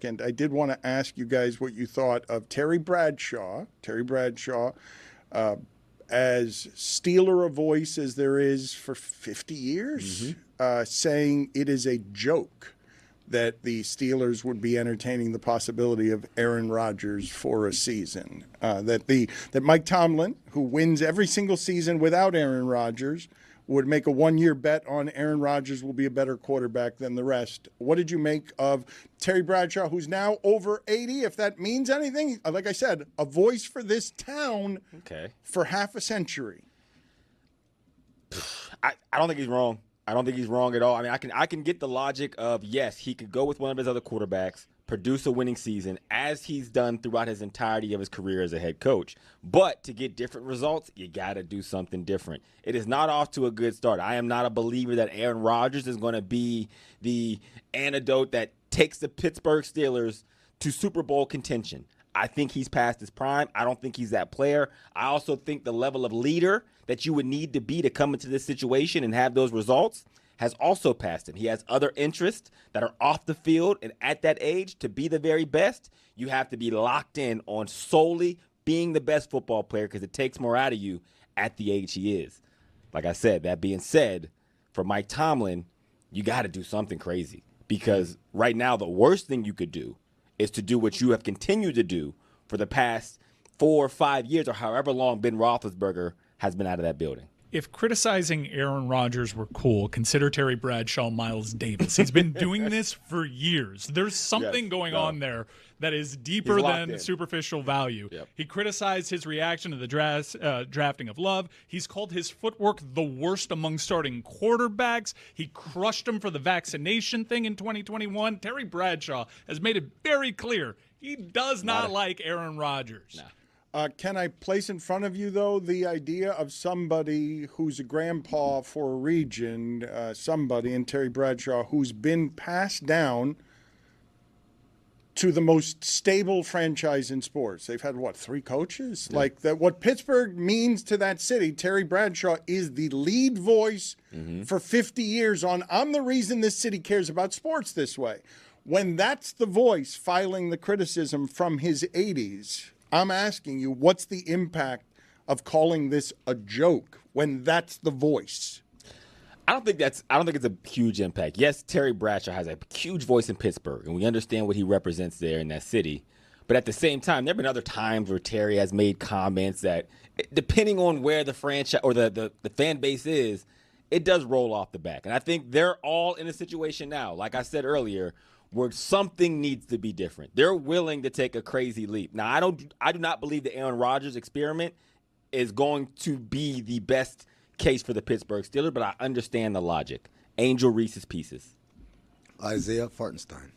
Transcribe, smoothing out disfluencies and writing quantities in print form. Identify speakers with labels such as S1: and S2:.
S1: second, I did want to ask you guys what you thought of Terry Bradshaw. As Steeler a voice as there is for 50 years, saying it is a joke that the Steelers would be entertaining the possibility of Aaron Rodgers for a season. That Mike Tomlin, who wins every single season without Aaron Rodgers, would make a one-year bet on Aaron Rodgers will be a better quarterback than the rest. What did you make of Terry Bradshaw, who's now over 80, if that means anything? Like I said, a voice for this town for half a century.
S2: I don't think he's wrong. I don't think he's wrong at all. I mean, I can get the logic of, yes, he could go with one of his other quarterbacks, produce a winning season, as he's done throughout his entirety of his career as a head coach. But to get different results, you got to do something different. It is not off to a good start. I am not a believer that Aaron Rodgers is going to be the antidote that takes the Pittsburgh Steelers to Super Bowl contention. I think he's past his prime. I don't think he's that player. I also think the level of leader that you would need to be to come into this situation and have those results has also passed him. He has other interests that are off the field, and at that age, to be the very best, you have to be locked in on solely being the best football player because it takes more out of you at the age he is. Like I said, that being said, for Mike Tomlin, you got to do something crazy because right now the worst thing you could do is to do what you have continued to do for the past 4 or 5 years or however long Ben Roethlisberger has been out of that building.
S3: If criticizing Aaron Rodgers were cool, consider Terry Bradshaw Miles Davis. He's been doing this for years. There's something going on there that is deeper than superficial value.
S2: Yep.
S3: He criticized his reaction to the drafting of Love. He's called his footwork the worst among starting quarterbacks. He crushed him for the vaccination thing in 2021. Terry Bradshaw has made it very clear he does not like Aaron Rodgers.
S2: Nah.
S1: Can I place in front of you, though, the idea of somebody who's a grandpa for a region, somebody in Terry Bradshaw who's been passed down to the most stable franchise in sports? They've had, 3 coaches? Yeah. Like that. What Pittsburgh means to that city, Terry Bradshaw is the lead voice for 50 years on, I'm the reason this city cares about sports this way. When that's the voice filing the criticism from his 80s, I'm asking you, what's the impact of calling this a joke when that's the voice?
S2: I don't think it's a huge impact. Yes, Terry Bradshaw has a huge voice in Pittsburgh, and we understand what he represents there in that city. But at the same time, there have been other times where Terry has made comments that, depending on where the franchise or the fan base is, it does roll off the back. And I think they're all in a situation now, like I said earlier, where something needs to be different. They're willing to take a crazy leap. Now, I do not believe the Aaron Rodgers experiment is going to be the best case for the Pittsburgh Steelers, but I understand the logic. Angel Reese's Pieces.
S4: Isaiah Fartenstein.